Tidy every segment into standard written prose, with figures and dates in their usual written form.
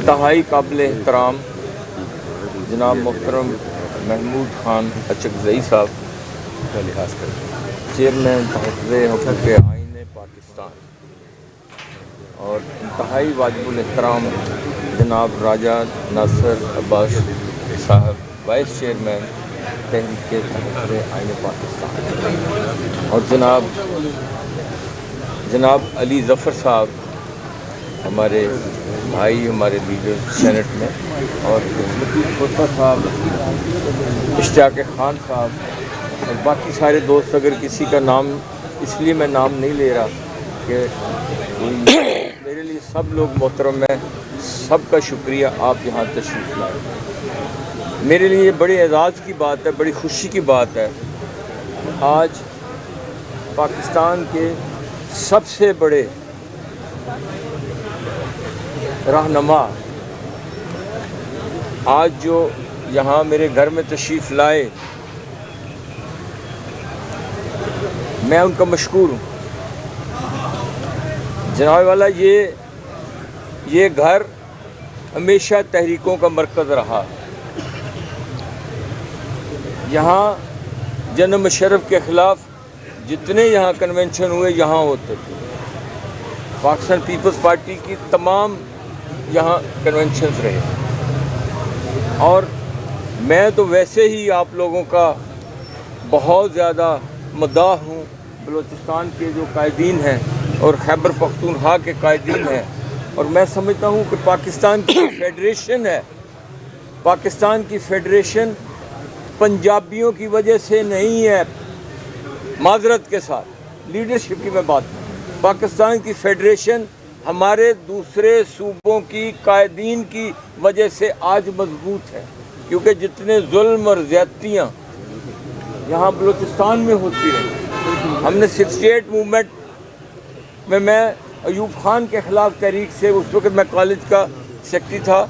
انتہائی قابل احترام جناب محترم محمود خان اچکزئی صاحب، چیئرمین تحفظ حقوق آئین پاکستان، اور انتہائی واجب الاحترام جناب راجہ ناصر عباس صاحب، وائس چیئرمین تحریک تحفظ آئین پاکستان، اور جناب علی ظفر صاحب ہمارے بھائی، ہمارے لیڈر سینٹ میں، اور لطیف کھوسہ صاحب، اشتیاق خان صاحب، اور باقی سارے دوست۔ اگر کسی کا نام، اس لیے میں نام نہیں لے رہا کہ میرے لیے سب لوگ محترم ہیں، سب کا شکریہ آپ یہاں تشریف لائے۔ میرے لیے بڑے اعزاز کی بات ہے، بڑی خوشی کی بات ہے، آج پاکستان کے سب سے بڑے رہنما آج جو یہاں میرے گھر میں تشریف لائے، میں ان کا مشکور ہوں۔ جناب والا، یہ گھر ہمیشہ تحریکوں کا مرکز رہا۔ یہاں جنرل مشرف کے خلاف جتنے یہاں کنونشن ہوئے یہاں ہوتے تھے، پاکستان پیپلز پارٹی کی تمام یہاں کنونشنز رہے، اور میں تو ویسے ہی آپ لوگوں کا بہت زیادہ مداح ہوں۔ بلوچستان کے جو قائدین ہیں اور خیبر پختونخوا کے قائدین ہیں، اور میں سمجھتا ہوں کہ پاکستان کی فیڈریشن ہے، پاکستان کی فیڈریشن پنجابیوں کی وجہ سے نہیں ہے۔ معذرت کے ساتھ لیڈرشپ کی میں بات کروں، پاکستان کی فیڈریشن ہمارے دوسرے صوبوں کی قائدین کی وجہ سے آج مضبوط ہے، کیونکہ جتنے ظلم اور زیادتیاں یہاں بلوچستان میں ہوتی ہیں، ہم نے 68 موومنٹ میں ایوب خان کے خلاف تحریک سے، اس وقت میں کالج کا سیکرٹری تھا،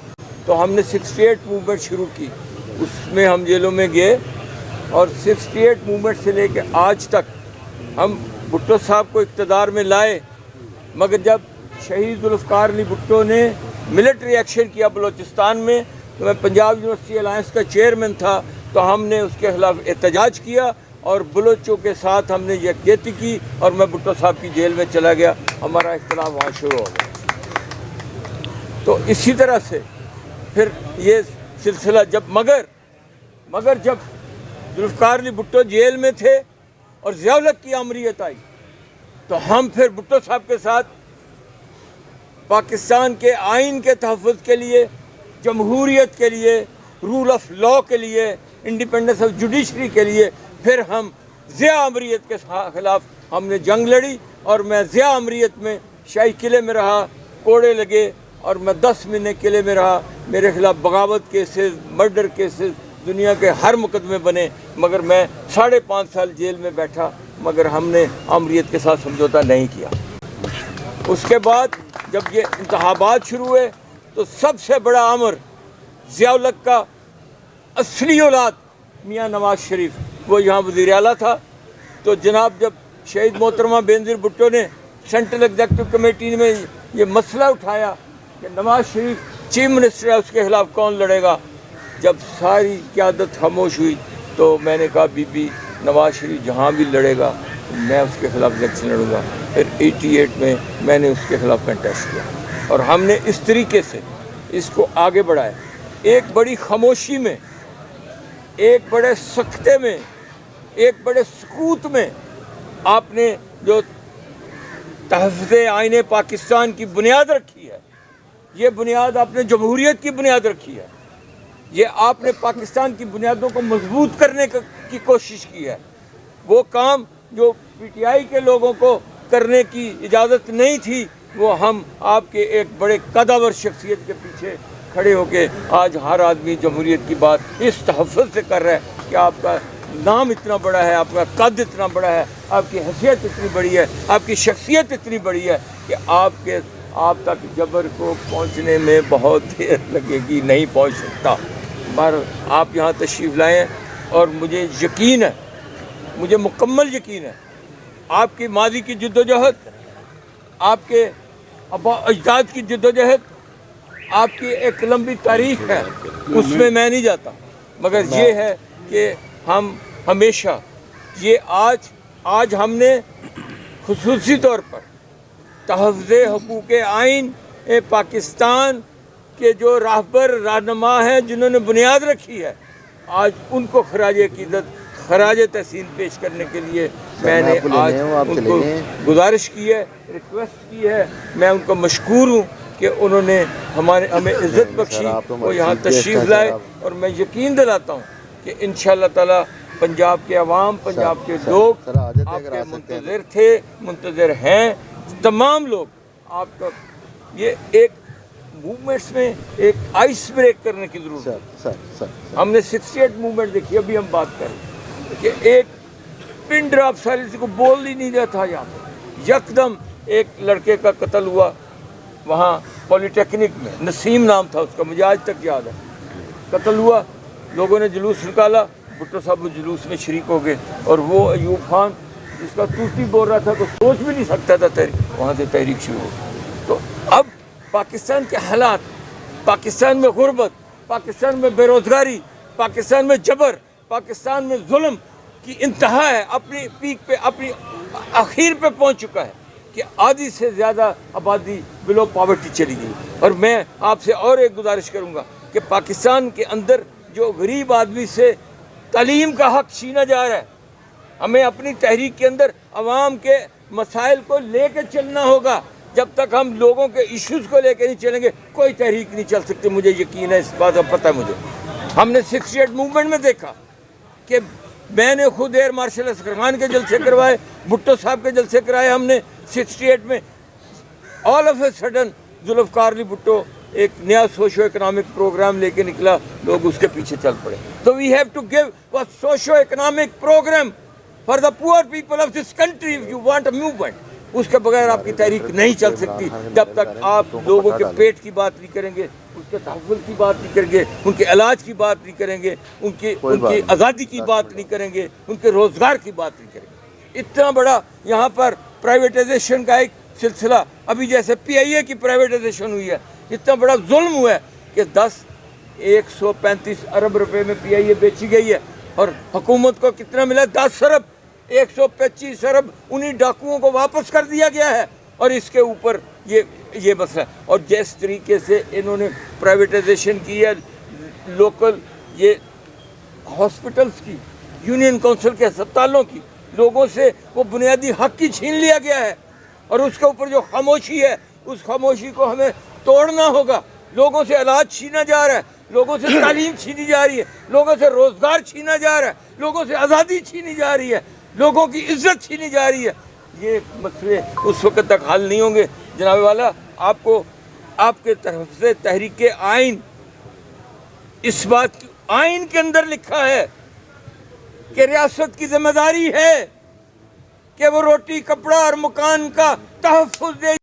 تو ہم نے 68 موومنٹ شروع کی، اس میں ہم جیلوں میں گئے، اور 68 موومنٹ سے لے کے آج تک ہم بھٹو صاحب کو اقتدار میں لائے، مگر جب شہید ذوالفقار علی بھٹو نے ملٹری ایکشن کیا بلوچستان میں، تو میں پنجاب یونیورسٹی الائنس کا چیئرمین تھا، تو ہم نے اس کے خلاف احتجاج کیا اور بلوچوں کے ساتھ ہم نے یکجہتی کی، اور میں بھٹو صاحب کی جیل میں چلا گیا، ہمارا اختلاف وہاں شروع ہو گیا۔ تو اسی طرح سے پھر یہ سلسلہ مگر جب ذوالفقار علی بھٹو جیل میں تھے اور ضیاء الحق کی آمریت آئی، تو ہم پھر بھٹو صاحب کے ساتھ پاکستان کے آئین کے تحفظ کے لیے، جمہوریت کے لیے، رول آف لاء کے لیے، انڈیپینڈنس آف جوڈیشری کے لیے، پھر ہم ضیاء آمریت کے خلاف ہم نے جنگ لڑی، اور میں ضیاء آمریت میں شاہی قلعے میں رہا، کوڑے لگے، اور میں 10 مہینے قلعے میں رہا، میرے خلاف بغاوت کیسز، مرڈر کیسز، دنیا کے ہر مقدمے بنے، مگر میں 5.5 سال جیل میں بیٹھا، مگر ہم نے آمریت کے ساتھ سمجھوتا نہیں کیا۔ اس کے بعد جب یہ انتخابات شروع ہوئے، تو سب سے بڑا امر ضیاء الحق کا اصلی اولاد میاں نواز شریف، وہ یہاں وزیر اعلیٰ تھا، تو جناب جب شہید محترمہ بینظیر بھٹو نے سینٹرل ایگزیکٹو کمیٹی میں یہ مسئلہ اٹھایا کہ نواز شریف چیف منسٹر ہے، اس کے خلاف کون لڑے گا، جب ساری قیادت خاموش ہوئی، تو میں نے کہا بی بی نواز شریف جہاں بھی لڑے گا میں اس کے خلاف الیکشن لڑوں گا۔ پھر 88 میں میں نے اس کے خلاف کنٹیسٹ کیا، اور ہم نے اس طریقے سے اس کو آگے بڑھایا، ایک بڑی خاموشی میں، ایک بڑے سکتے میں، ایک بڑے سکوت میں آپ نے جو تحفظ آئین پاکستان کی بنیاد رکھی ہے، یہ بنیاد آپ نے جمہوریت کی بنیاد رکھی ہے، یہ آپ نے پاکستان کی بنیادوں کو مضبوط کرنے کی کوشش کی ہے۔ وہ کام جو پی ٹی آئی کے لوگوں کو کرنے کی اجازت نہیں تھی، وہ ہم آپ کے ایک بڑے قدور شخصیت کے پیچھے کھڑے ہو کے آج ہر آدمی جمہوریت کی بات اس تحفظ سے کر رہا ہے کہ آپ کا نام اتنا بڑا ہے، آپ کا قد اتنا بڑا ہے، آپ کی حیثیت اتنی بڑی ہے، آپ کی شخصیت اتنی بڑی ہے کہ آپ تک جبر کو پہنچنے میں بہت دیر لگے گی، نہیں پہنچ سکتا۔ پر آپ یہاں تشریف لائیں، اور مجھے یقین ہے، مجھے مکمل یقین ہے، آپ کی ماضی کی جد و جہد، آپ کے آبا اجداد کی جد و جہد، آپ کی ایک لمبی تاریخ ہے، اس میں میں نہیں جاتا، مگر یہ ہے کہ ہم ہمیشہ یہ آج ہم نے خصوصی طور پر تحفظ حقوق آئین پاکستان کے جو راہبر رہنما ہیں جنہوں نے بنیاد رکھی ہے، آج ان کو خراج عقیدت خراج تحسین پیش کرنے کے لیے میں نے آج ان کو گزارش کی ہے، ریکویسٹ کی ہے. میں ان کو مشکور ہوں کہ انہوں نے ہمیں عزت بخشی، وہ یہاں تشریف لائے، اور میں یقین دلاتا ہوں کہ انشاءاللہ تعالی پنجاب کے عوام، پنجاب کے لوگ آپ کے منتظر تھے، منتظر ہیں، تمام لوگ آپ کا. یہ ایک موومنٹس میں ایک آئس بریک کرنے کی ضرورت ہے. ہم نے 68 موومنٹ دیکھی، ابھی ہم بات کریں کہ ایک پن ڈراپ سائلنس کو بول ہی نہیں رہا تھا. یہاں پہ یکدم ایک لڑکے کا قتل ہوا وہاں پولی ٹیکنک میں، نسیم نام تھا اس کا، مجھے آج تک یاد ہے. قتل ہوا، لوگوں نے جلوس نکالا، بھٹو صاحب وہ جلوس میں شریک ہو گئے، اور وہ ایوب خان جس کا توتی بول رہا تھا تو سوچ بھی نہیں سکتا تھا، وہاں سے تحریک شروع ہو. تو اب پاکستان کے حالات، پاکستان میں غربت، پاکستان میں بے روزگاری، پاکستان میں جبر، پاکستان میں ظلم کی انتہا ہے، اپنی پیک پہ، اپنی آخر پہ پہنچ چکا ہے کہ آدھی سے زیادہ آبادی بلو پاورٹی چلی گئی. اور میں آپ سے اور ایک گزارش کروں گا کہ پاکستان کے اندر جو غریب آدمی سے تعلیم کا حق چھینا جا رہا ہے، ہمیں اپنی تحریک کے اندر عوام کے مسائل کو لے کے چلنا ہوگا. جب تک ہم لوگوں کے ایشوز کو لے کے نہیں چلیں گے کوئی تحریک نہیں چل سکتی. مجھے یقین ہے، اس بات کا پتہ ہے مجھے. ہم نے 68 موومنٹ میں دیکھا کہ میں نے خود ایئر مارشل اصغر خان کے جلسے کروائے، بھٹو صاحب کے جلسے کرائے ہم نے 68 میں. All of a sudden Zulfiqar Ali Bhutto ایک نیا سوشو اکنامک پروگرام لے کے نکلا، لوگ اس کے پیچھے چل پڑے. تو we have to give a socio economic programme for the poor people of this country. If you want a movement, اس کے بغیر آپ کی تحریک نہیں چل سکتی جب تک آپ لوگوں کے پیٹ کی بات نہیں کریں گے، اس کے تحفظ کی بات نہیں کریں گے، ان کے علاج کی بات نہیں کریں گے، ان کی آزادی کی بات نہیں کریں گے، ان کے روزگار کی بات نہیں کریں گے. اتنا بڑا یہاں پر پرائیویٹائزیشن کا ایک سلسلہ، ابھی جیسے پی آئی اے کی پرائیویٹائزیشن ہوئی ہے، اتنا بڑا ظلم ہوا ہے کہ 135 ارب روپے میں پی آئی اے بیچی گئی ہے، اور حکومت کو کتنا ملا؟ 10 ارب. 125 ارب انہی ڈاکوؤں کو واپس کر دیا گیا ہے. اور اس کے اوپر یہ مسئلہ ہے. اور جس طریقے سے انہوں نے پرائیویٹائزیشن کی ہے لوکل یہ ہاسپٹلز کی، یونین کونسل کے ہسپتالوں کی، لوگوں سے وہ بنیادی حق کی چھین لیا گیا ہے. اور اس کے اوپر جو خاموشی ہے، اس خاموشی کو ہمیں توڑنا ہوگا. لوگوں سے علاج چھینا جا رہا ہے، لوگوں سے تعلیم چھینی جا رہی ہے، لوگوں سے روزگار چھینا جا رہا ہے، لوگوں سے آزادی چھینی جا رہی ہے، لوگوں کی عزت چھینی جا رہی ہے. یہ مسئلے اس وقت تک حل نہیں ہوں گے. جناب والا، آپ کو آپ کے طرف سے تحریک آئین، اس بات کی آئین کے اندر لکھا ہے کہ ریاست کی ذمہ داری ہے کہ وہ روٹی، کپڑا اور مکان کا تحفظ دے.